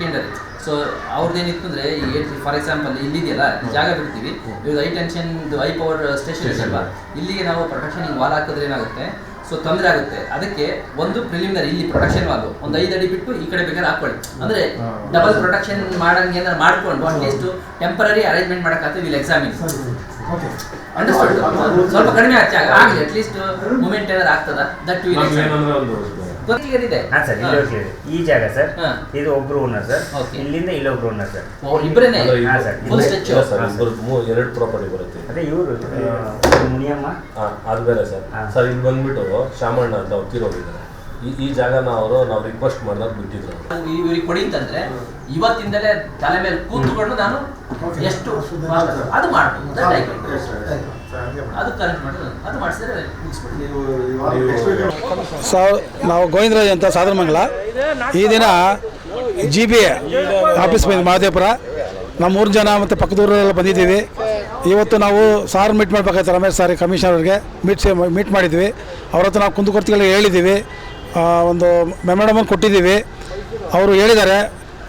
Secondary. So ಅವ್ರದ್ದೇನಿತ್ತು ಅಂದರೆ for example ಇಲ್ಲಿದೆಯಲ್ಲ ಜಾಗ ಬಿಡ್ತೀವಿ, ಇವಾಗ high tension high power station ಇದೆಯಲ್ವಾ, ಇಲ್ಲಿಗೆ ನಾವು ಪ್ರೊಟೆಕ್ಷನ್ ಹಿಂಗೆ ವಾಲ್ ಹಾಕಿದ್ರೆ ಏನಾಗುತ್ತೆ, ಸೊ ತೊಂದರೆ ಆಗುತ್ತೆ. ಅದಕ್ಕೆ ಒಂದು ಪ್ರಿಲಿಮಿನರಿ ಇಲ್ಲಿ ಪ್ರೊಟೆಕ್ಷನ್ ವಾಲು ಒಂದು 5 ಅಡಿ ಬಿಟ್ಟು ಈ ಕಡೆ ಬೇಕಾದ್ರೆ ಹಾಕೊಳ್ಳಿ, ಅಂದರೆ ಡಬಲ್ ಪ್ರೊಟೆಕ್ಷನ್ ಮಾಡಂಗೆ ಏನಾದ್ರು ಮಾಡಿಕೊಂಡು ಅಟ್ಲೀಸ್ಟ್ ಟೆಂಪರರಿ ಅರೇಂಜ್ಮೆಂಟ್ ಮಾಡೋಕ್ಕಾಗ್ತದೆ. Will examine understood. ಸ್ವಲ್ಪ ಕಡಿಮೆ ಆಗಲಿ, ಅಟ್ಲೀಸ್ಟ್ ಮೂಮೆಂಟ್ ಏನಾದ್ರು ಆಗ್ತದ ದಟ್ ವಿಲ್ ಇದೆ. ಸರ್ ಇಲ್ಲಿ ಈ ಜಾಗ ಸರ್, ಇದು ಒಬ್ರು ಓನರ್ ಸರ್, ಇಲ್ಲಿಂದ ಇಲ್ಲೊಬ್ರು ಓನರ್ ಸರ್, ಇಬ್ಬರೇನೆ ಎರಡು ಪ್ರಾಪರ್ಟಿ ಬರುತ್ತೆ. ಅದೇ ಇವರು ಮುನಿಯಮ್ಮ ಅದು ಬೇರೆ ಸರ್. ಸರ್ ಇಲ್ಲಿ ಬಂದ್ಬಿಟ್ಟು ಶಾಮಣ್ಣ ಅಂತ ಅವ್ರು ತೀರೋಗಿದ್ದಾರೆ. ಈ ಜಾಗನ ನಾವು ರಿಕ್ವೆಸ್ಟ್ ಮಾಡಿದಾಗ ಬಿಟ್ಟಿದ್ರು. ಇವ್ರಿಗೆ ಕೊಡಿ ಅಂತಂದ್ರೆ ಇವತ್ತಿಂದಲೇ ತಲೆ ಮೇಲೆ ಕೂತ್ಕೊಂಡು ನಾನು ಎಷ್ಟು ಅದು ಮಾಡ್ಬೋದು, ಅದು ಕರೆಕ್ಟ್ ಮಾಡೋದು, ಅದು ಮಾಡಿಸಿದ್ರೆ ನಾವು ಗೋವಿಂದರಾಜ್ ಅಂತ ಸಾದರಮಂಗಲ. ಈ ದಿನ GB ಆಫೀಸ್ ಬಂದು ಮಹದೇವಪುರ, ನಮ್ಮ 3 ಜನ ಮತ್ತು ಪಕ್ಕದೂರೆಲ್ಲ ಬಂದಿದ್ದೀವಿ. ಇವತ್ತು ನಾವು ಸಾರ್ ಮೀಟ್ ಮಾಡಬೇಕಾಯ್ತು, ರಮೇಶ್ ಸಾರಿ ಕಮಿಷನರ್ಗೆ ಮೀಟ್ ಮಾಡಿದ್ವಿ. ಅವ್ರ ಹತ್ರ ನಾವು ಕುಂದುಕೊರತೆಗಳು ಹೇಳಿದ್ದೀವಿ, ಒಂದು ಮೆಮೊರಂಡಮ್ ಕೊಟ್ಟಿದ್ದೀವಿ. ಅವರು ಹೇಳಿದ್ದಾರೆ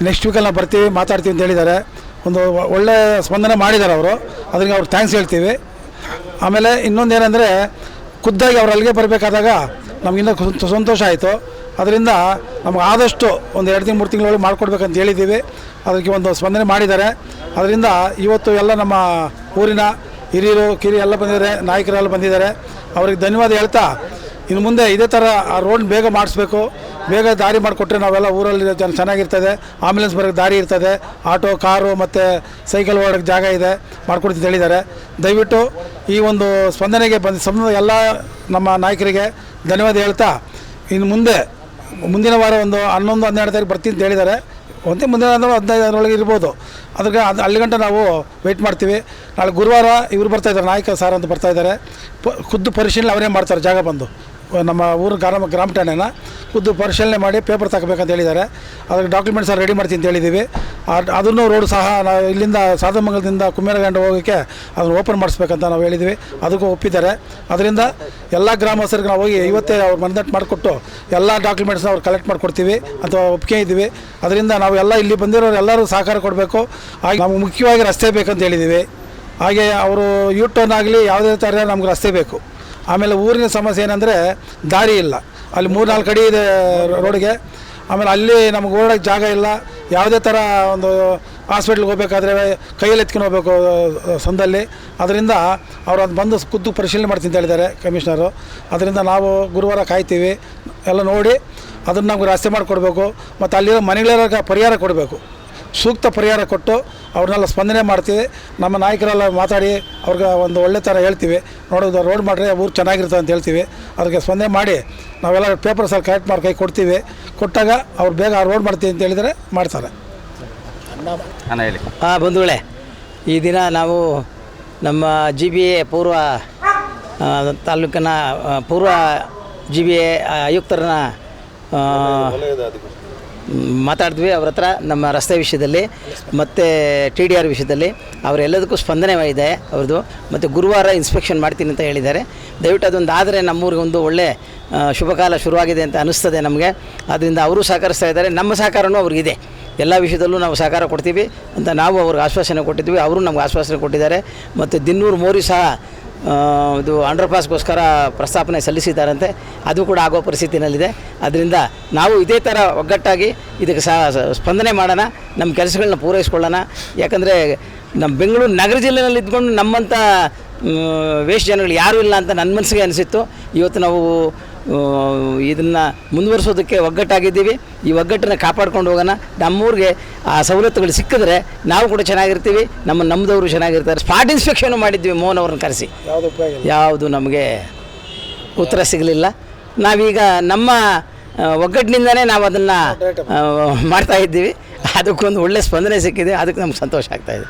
ನೆಕ್ಸ್ಟ್ ವೀಕಲ್ಲಿ ನಾವು ಬರ್ತೀವಿ ಮಾತಾಡ್ತೀವಿ ಅಂತ ಹೇಳಿದ್ದಾರೆ. ಒಂದು ಒಳ್ಳೆ ಸ್ಪಂದನೆ ಮಾಡಿದ್ದಾರೆ ಅವರು, ಅದಕ್ಕೆ ಅವ್ರಿಗೆ ಥ್ಯಾಂಕ್ಸ್ ಹೇಳ್ತೀವಿ. ಆಮೇಲೆ ಇನ್ನೊಂದು ಏನಂದರೆ, ಖುದ್ದಾಗಿ ಅವ್ರು ಅಲ್ಲಿಗೆ ಬರಬೇಕಾದಾಗ ನಮಗಿನ್ನ ಸಂತೋಷ ಆಯಿತು. ಅದರಿಂದ ನಮ್ಗೆ ಆದಷ್ಟು ಒಂದು 2-3 ತಿಂಗಳೊಳಗೆ ಮಾಡಿಕೊಡ್ಬೇಕಂತ ಹೇಳಿದ್ದೀವಿ. ಅದಕ್ಕೆ ಒಂದು ಸ್ಪಂದನೆ ಮಾಡಿದ್ದಾರೆ. ಅದರಿಂದ ಇವತ್ತು ಎಲ್ಲ ನಮ್ಮ ಊರಿನ ಹಿರಿಯರು ಕಿರಿ ಎಲ್ಲ ಬಂದಿದ್ದಾರೆ, ನಾಯಕರೆಲ್ಲ ಬಂದಿದ್ದಾರೆ. ಅವ್ರಿಗೆ ಧನ್ಯವಾದ ಹೇಳ್ತಾ, ಇನ್ನು ಮುಂದೆ ಇದೇ ಥರ ಆ ರೋಡ್ ಬೇಗ ಮಾಡಿಸ್ಬೇಕು, ಬೇಗ ದಾರಿ ಮಾಡಿಕೊಟ್ರೆ ನಾವೆಲ್ಲ ಊರಲ್ಲಿ ಚೆನ್ನಾಗಿರ್ತದೆ. ಆಂಬುಲೆನ್ಸ್ ಬರೋಕ್ಕೆ ದಾರಿ ಇರ್ತದೆ, ಆಟೋ ಕಾರು ಮತ್ತು ಸೈಕಲ್ ಓಡೋಕ್ಕೆ ಜಾಗ ಇದೆ, ಮಾಡಿಕೊಡ್ತೀನಿ ಹೇಳಿದ್ದಾರೆ. ದಯವಿಟ್ಟು ಈ ಒಂದು ಸ್ಪಂದನೆಗೆ ಎಲ್ಲ ನಮ್ಮ ನಾಯಕರಿಗೆ ಧನ್ಯವಾದ ಹೇಳ್ತಾ, ಇನ್ನು ಮುಂದಿನ ವಾರ ಒಂದು 11-12 ತಾರೀಕು ಬರ್ತೀನಿ ಅಂತ ಹೇಳಿದ್ದಾರೆ. ಮುಂದಿನ 15 ಇರ್ಬೋದು. ಅದಕ್ಕೆ ಅಲ್ಲಿ ಗಂಟ ನಾವು ವೆಯ್ಟ್ ಮಾಡ್ತೀವಿ. ನಾಳೆ ಗುರುವಾರ ಇವರು ಬರ್ತಾಯಿದ್ದಾರೆ, ನಾಯಕ ಸಾರ್ ಅಂತ ಬರ್ತಾಯಿದ್ದಾರೆ. ಖುದ್ದು ಪರಿಶೀಲನೆ ಅವರೇ ಮಾಡ್ತಾರೆ, ಜಾಗ ಬಂದು ನಮ್ಮ ಊರು ಗ್ರಾಮ ಠಾಣೆನ ಖುದ್ದು ಪರಿಶೀಲನೆ ಮಾಡಿ ಪೇಪರ್ ತಗೋಬೇಕಂತ ಹೇಳಿದ್ದಾರೆ. ಅದಕ್ಕೆ ಡಾಕ್ಯುಮೆಂಟ್ಸ್ ರೆಡಿ ಮಾಡ್ತೀನಿ ಅಂತ ಹೇಳಿದ್ದೀವಿ. ಅದನ್ನು ರೋಡ್ ಸಹ ನಾವು ಇಲ್ಲಿಂದ ಸಾದರಮಂಗಲದಿಂದ ಕುಮ್ಮೇರಗಂಡ ಹೋಗೋಕ್ಕೆ ಅದನ್ನು ಓಪನ್ ಮಾಡಿಸ್ಬೇಕಂತ ನಾವು ಹೇಳಿದ್ವಿ, ಅದಕ್ಕೂ ಒಪ್ಪಿದ್ದಾರೆ. ಅದರಿಂದ ಎಲ್ಲ ಗ್ರಾಮಸ್ಥರಿಗೆ ನಾವು ಹೋಗಿ ಇವತ್ತೇ ಅವ್ರು ಮನದಟ್ಟು ಮಾಡಿಕೊಟ್ಟು ಎಲ್ಲ ಡಾಕ್ಯುಮೆಂಟ್ಸ್ನ ಅವ್ರು ಕಲೆಕ್ಟ್ ಮಾಡಿಕೊಡ್ತೀವಿ ಅಂತ ಒಪ್ಪಿಗೆ ಇದ್ದೀವಿ. ಅದರಿಂದ ನಾವು ಎಲ್ಲ ಇಲ್ಲಿ ಬಂದಿರೋರು ಎಲ್ಲರೂ ಸಹಕಾರ ಕೊಡಬೇಕು. ಹಾಗೆ ನಮಗೆ ಮುಖ್ಯವಾಗಿ ರಸ್ತೆ ಬೇಕಂತ ಹೇಳಿದ್ದೀವಿ. ಹಾಗೆ ಅವರು U-ಟರ್ನ್ ಆಗಲಿ ಯಾವುದೇ ಥರ ನಮ್ಗೆ ರಸ್ತೆ ಬೇಕು. ಆಮೇಲೆ ಊರಿನ ಸಮಸ್ಯೆ ಏನಂದರೆ ದಾರಿ ಇಲ್ಲ, ಅಲ್ಲಿ 3-4 ಅಡಿ ಇದೆ ರೋಡ್ಗೆ. ಆಮೇಲೆ ಅಲ್ಲಿ ನಮಗೆ ಓಡೋಕ್ಕೆ ಜಾಗ ಇಲ್ಲ. ಯಾವುದೇ ಥರ ಒಂದು ಹಾಸ್ಪಿಟ್ಲಿಗೆ ಹೋಗ್ಬೇಕಾದ್ರೆ ಕೈಯಲ್ಲಿ ಎತ್ಕೊಂಡು ಹೋಗ್ಬೇಕು ಸಂದಲ್ಲಿ. ಅದರಿಂದ ಅವರು ಅದು ಬಂದು ಖುದ್ದು ಪರಿಶೀಲನೆ ಮಾಡ್ತೀನಿ ಅಂತ ಹೇಳಿದ್ದಾರೆ ಕಮಿಷನರು. ಅದರಿಂದ ನಾವು ಗುರುವಾರ ಕಾಯ್ತೀವಿ, ಎಲ್ಲ ನೋಡಿ ಅದನ್ನು ನಮ್ಗೆ ರಸ್ತೆ ಮಾಡಿಕೊಡ್ಬೇಕು. ಮತ್ತು ಅಲ್ಲಿರೋ ಮನೆಗಳ ಪರಿಹಾರ ಕೊಡಬೇಕು, ಸೂಕ್ತ ಪರಿಹಾರ ಕೊಟ್ಟು ಅವ್ರನ್ನೆಲ್ಲ ಸ್ಪಂದನೆ ಮಾಡ್ತೀವಿ. ನಮ್ಮ ನಾಯಕರೆಲ್ಲ ಮಾತಾಡಿ ಅವ್ರಿಗೆ ಒಂದು ಒಳ್ಳೆ ಥರ ಹೇಳ್ತೀವಿ, ನೋಡೋದು ರೋಡ್ ಮಾಡಿದ್ರೆ ಊರು ಚೆನ್ನಾಗಿರ್ತದೆ ಅಂತ ಹೇಳ್ತೀವಿ. ಅದಕ್ಕೆ ಸ್ಪಂದನೆ ಮಾಡಿ ನಾವೆಲ್ಲ ಪೇಪರ್ಸಲ್ಲಿ ಕಲೆಕ್ಟ್ ಮಾಡಿ ಕೈ ಕೊಡ್ತೀವಿ. ಕೊಟ್ಟಾಗ ಅವ್ರು ಬೇಗ ರೋಡ್ ಮಾಡ್ತೀವಿ ಅಂತ ಹೇಳಿದರೆ ಮಾಡ್ತಾರೆ. ಬಂಧುಗಳೇ, ಈ ದಿನ ನಾವು ನಮ್ಮ GBA ಪೂರ್ವ ತಾಲೂಕಿನ ಪೂರ್ವ GBA ಆಯುಕ್ತರನ್ನ ಮಾತಾಡಿದ್ವಿ. ಅವ್ರ ಹತ್ರ ನಮ್ಮ ರಸ್ತೆ ವಿಷಯದಲ್ಲಿ ಮತ್ತು TDR ವಿಷಯದಲ್ಲಿ ಅವರೆಲ್ಲದಕ್ಕೂ ಸ್ಪಂದನೆ ಇದೆ ಅವ್ರದ್ದು. ಮತ್ತು ಗುರುವಾರ ಇನ್ಸ್ಪೆಕ್ಷನ್ ಮಾಡ್ತೀನಿ ಅಂತ ಹೇಳಿದ್ದಾರೆ. ದಯವಿಟ್ಟು ಅದೊಂದು ಆದರೆ ನಮ್ಮೂರಿಗೆ ಒಂದು ಒಳ್ಳೆ ಶುಭಕಾಲ ಶುರುವಾಗಿದೆ ಅಂತ ಅನ್ನಿಸ್ತದೆ ನಮಗೆ. ಆದ್ದರಿಂದ ಅವರು ಸಹಕರಿಸ್ತಾ ಇದ್ದಾರೆ, ನಮ್ಮ ಸಹಕಾರವೂ ಅವ್ರಿಗಿದೆ. ಎಲ್ಲ ವಿಷಯದಲ್ಲೂ ನಾವು ಸಹಕಾರ ಕೊಡ್ತೀವಿ ಅಂತ ನಾವು ಅವ್ರಿಗೆ ಆಶ್ವಾಸನೆ ಕೊಟ್ಟಿದ್ವಿ, ಅವರು ನಮ್ಗೆ ಆಶ್ವಾಸನೆ ಕೊಟ್ಟಿದ್ದಾರೆ. ಮತ್ತು ದಿನ್ನೂರು ಮೋರಿ ಸಹ ಇದು ಅಂಡರ್ಪಾಸ್ಗೋಸ್ಕರ ಪ್ರಸ್ತಾಪನೆ ಸಲ್ಲಿಸಿದ್ದಾರಂತೆ, ಅದು ಕೂಡ ಆಗೋ ಪರಿಸ್ಥಿತಿನಲ್ಲಿದೆ. ಅದರಿಂದ ನಾವು ಇದೇ ಥರ ಒಗ್ಗಟ್ಟಾಗಿ ಇದಕ್ಕೆ ಸ್ಪಂದನೆ ಮಾಡೋಣ, ನಮ್ಮ ಕೆಲಸಗಳನ್ನ ಪೂರೈಸ್ಕೊಳ್ಳೋಣ. ಯಾಕಂದರೆ ನಮ್ಮ ಬೆಂಗಳೂರು ನಗರ ಜಿಲ್ಲೆಯಲ್ಲಿ ಇದ್ಕೊಂಡು ನಮ್ಮಂಥ ವೇಸ್ಟ್ ಜನಗಳು ಯಾರೂ ಇಲ್ಲ ಅಂತ ನನ್ನ ಮನಸ್ಸಿಗೆ ಅನಿಸಿತ್ತು. ಇವತ್ತು ನಾವು ಇದನ್ನು ಮುಂದುವರಿಸೋದಕ್ಕೆ ಒಗ್ಗಟ್ಟಾಗಿದ್ದೀವಿ. ಈ ಒಗ್ಗಟ್ಟನ್ನು ಕಾಪಾಡ್ಕೊಂಡು ಹೋಗೋಣ. ನಮ್ಮೂರಿಗೆ ಆ ಸವಲತ್ತುಗಳು ಸಿಕ್ಕಿದ್ರೆ ನಾವು ಕೂಡ ಚೆನ್ನಾಗಿರ್ತೀವಿ, ನಮ್ಮದವರು ಚೆನ್ನಾಗಿರ್ತಾರೆ. ಸ್ಪಾಟ್ ಇನ್ಸ್ಪೆಕ್ಷನು ಮಾಡಿದ್ವಿ ಮೋಹನ್ ಅವ್ರನ್ನ ಕರೆಸಿ, ಯಾವುದು ನಮಗೆ ಉತ್ತರ ಸಿಗಲಿಲ್ಲ. ನಾವೀಗ ನಮ್ಮ ಒಗ್ಗಟ್ಟಿನಿಂದನೇ ನಾವು ಅದನ್ನು ಮಾಡ್ತಾಯಿದ್ದೀವಿ. ಅದಕ್ಕೊಂದು ಒಳ್ಳೆ ಸ್ಪಂದನೆ ಸಿಕ್ಕಿದೆ, ಅದಕ್ಕೆ ನಮ್ಗೆ ಸಂತೋಷ ಆಗ್ತಾಯಿದೆ.